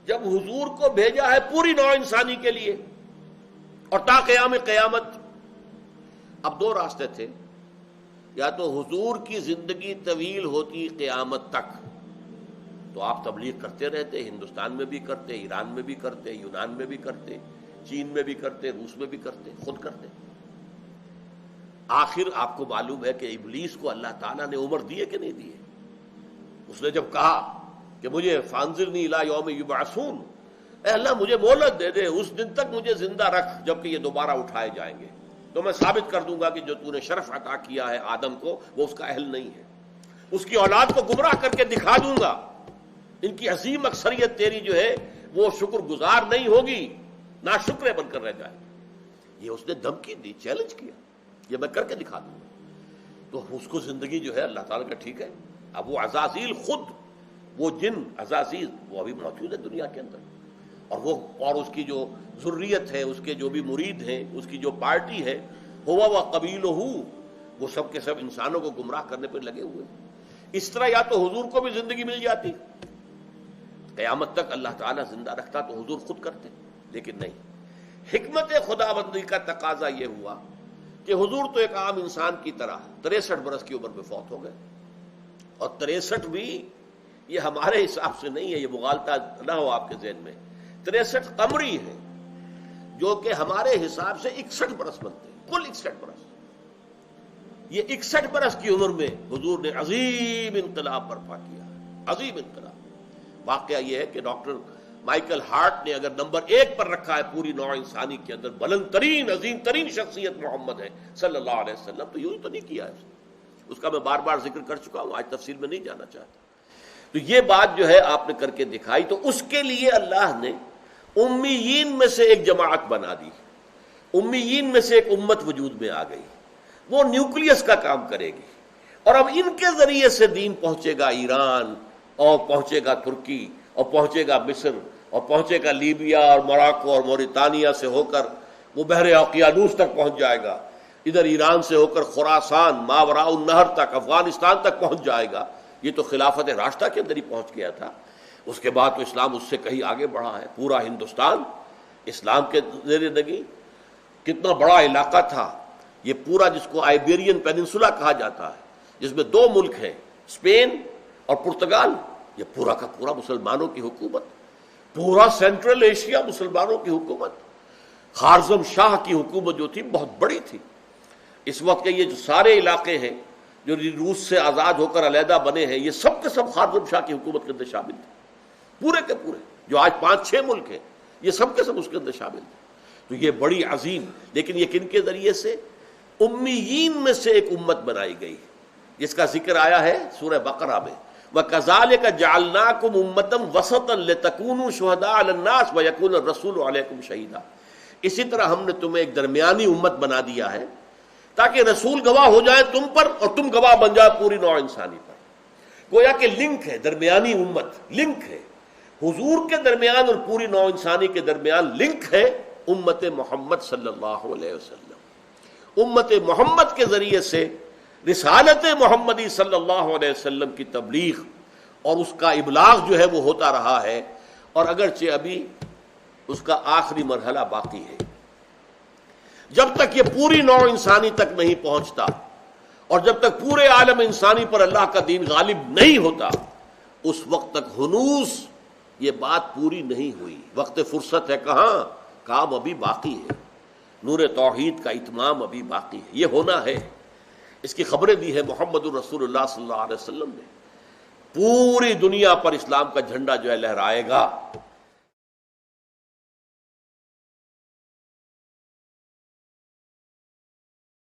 جب حضور کو بھیجا ہے پوری نوع انسانی کے لیے اور تا قیام قیامت. اب دو راستے تھے، یا تو حضور کی زندگی طویل ہوتی قیامت تک تو آپ تبلیغ کرتے رہتے، ہندوستان میں بھی کرتے، ایران میں بھی کرتے، یونان میں بھی کرتے، چین میں بھی کرتے، روس میں بھی کرتے، خود کرتے. آخر آپ کو معلوم ہے کہ ابلیس کو اللہ تعالیٰ نے عمر دی ہے کہ نہیں دی ہے. اس نے جب کہا کہ مجھے فانظرنی الی یوم یبعثون، اے اللہ مجھے مہلت دے دے، اس دن تک مجھے زندہ رکھ جبکہ یہ دوبارہ اٹھائے جائیں گے، تو میں ثابت کر دوں گا کہ جو تو نے شرف عطا کیا ہے آدم کو وہ اس کا اہل نہیں ہے. اس کی اولاد کو گمراہ کر کے دکھا دوں گا، ان کی عظیم اکثریت تیری جو ہے وہ شکر گزار نہیں ہوگی، ناشکرے بن کر رہ جائے. یہ اس نے دھمکی دی، چیلنج کیا، یہ میں کر کے دکھا دوں گا. تو اس کو زندگی جو ہے اللہ تعالیٰ کا ٹھیک ہے. اب وہ عزازیل خود، وہ جن عزازیل وہ ابھی موجود ہے دنیا کے اندر، اور اس کی جو ذریت ہے، اس کے جو بھی مرید ہیں، اس کی جو پارٹی ہے، ہوا و قبیلہ، وہ سب کے سب انسانوں کو گمراہ کرنے پہ لگے ہوئے. اس طرح یا تو حضور کو بھی زندگی مل جاتی، قیامت تک اللہ تعالیٰ زندہ رکھتا تو حضور خود کرتے، لیکن نہیں. حکمت خداوندی کا تقاضا یہ ہوا کہ حضور تو ایک عام انسان کی طرح 63 برس کی عمر میں فوت ہو گئے، اور 63 بھی یہ ہمارے حساب سے نہیں ہے، یہ مغالطہ نہ ہو آپ کے ذہن میں. 63 قمری ہے جو کہ ہمارے حساب سے 61 برس بنتے ہیں، کل 61 برس. یہ 61 برس کی عمر میں حضور نے عظیم انقلاب برپا کیا، عظیم انقلاب. واقعہ یہ ہے کہ ڈاکٹر مائیکل ہارٹ نے اگر نمبر 1 پر رکھا ہے پوری نوع انسانی کے اندر بلند ترین عظیم ترین شخصیت محمد ہے صلی اللہ علیہ وسلم، تو یوں ہی تو نہیں کیا ہے. اس کا میں بار بار ذکر کر چکا ہوں، آج تفصیل میں نہیں جانا چاہتا. تو یہ بات جو ہے آپ نے کر کے دکھائی. تو اس کے لیے اللہ نے امیین میں سے ایک جماعت بنا دی، امیین میں سے ایک امت وجود میں آ گئی. وہ نیوکلیس کا کام کرے گی، اور اب ان کے ذریعے سے دین پہنچے گا ایران، اور پہنچے گا ترکی، اور پہنچے گا مصر، اور پہنچے گا لیبیا اور موراکو اور موریتانیہ سے ہو کر وہ بحر اوقیانوس تک پہنچ جائے گا، ادھر ایران سے ہو کر خراسان ماوراء النہر تک افغانستان تک پہنچ جائے گا. یہ تو خلافت راشدہ کے اندر ہی پہنچ گیا تھا. اس کے بعد تو اسلام اس سے کہیں آگے بڑھا ہے. پورا ہندوستان اسلام کے زیر نگی، کتنا بڑا علاقہ تھا یہ پورا، جس کو آئیبیرین پیننسولا کہا جاتا ہے، جس میں 2 ملک ہیں، اسپین اور پرتگال. یہ پورا کا پورا مسلمانوں کی حکومت، پورا سینٹرل ایشیا مسلمانوں کی حکومت. خارزم شاہ کی حکومت جو تھی بہت بڑی تھی. اس وقت کے یہ جو سارے علاقے ہیں جو روس سے آزاد ہو کر علیحدہ بنے ہیں، یہ سب کے سب خارزم شاہ کی حکومت کے اندر شامل تھے، پورے کے پورے. جو آج 5-6 ملک ہیں یہ سب کے سب اس کے اندر شامل تھے. تو یہ بڑی عظیم، لیکن یہ کن کے ذریعے سے؟ امیین میں سے ایک امت بنائی گئی، جس کا ذکر آیا ہے سورہ بقرہ میں، وَكَذَلِكَ جَعَلْنَاكُمْ أُمَّةً وَسَطًا لِتَكُونُوا شُهَدَاءَ عَلَى النَّاسِ وَيَكُونَ الرَّسُولُ عَلَيْكُمْ شَهِيدًا. اسی طرح ہم نے تمہیں ایک درمیانی امت بنا دیا ہے تاکہ رسول گواہ ہو جائے تم پر اور تم گواہ بن جائے پوری نوع انسانی پر. گویا کہ لنک ہے، درمیانی امت لنک ہے. حضور کے درمیان اور پوری نوع انسانی کے درمیان لنک ہے امت محمد صلی اللہ علیہ وسلم. امت محمد کے ذریعے سے رسالت محمدی صلی اللہ علیہ وسلم کی تبلیغ اور اس کا ابلاغ جو ہے وہ ہوتا رہا ہے. اور اگرچہ ابھی اس کا آخری مرحلہ باقی ہے، جب تک یہ پوری نوع انسانی تک نہیں پہنچتا اور جب تک پورے عالم انسانی پر اللہ کا دین غالب نہیں ہوتا، اس وقت تک ہنوز یہ بات پوری نہیں ہوئی. وقت فرصت ہے کہاں، کام ابھی باقی ہے. نور توحید کا اتمام ابھی باقی ہے، یہ ہونا ہے. اس کی خبریں دی ہے محمد الرسول اللہ صلی اللہ علیہ وسلم نے. پوری دنیا پر اسلام کا جھنڈا جو ہے لہرائے گا.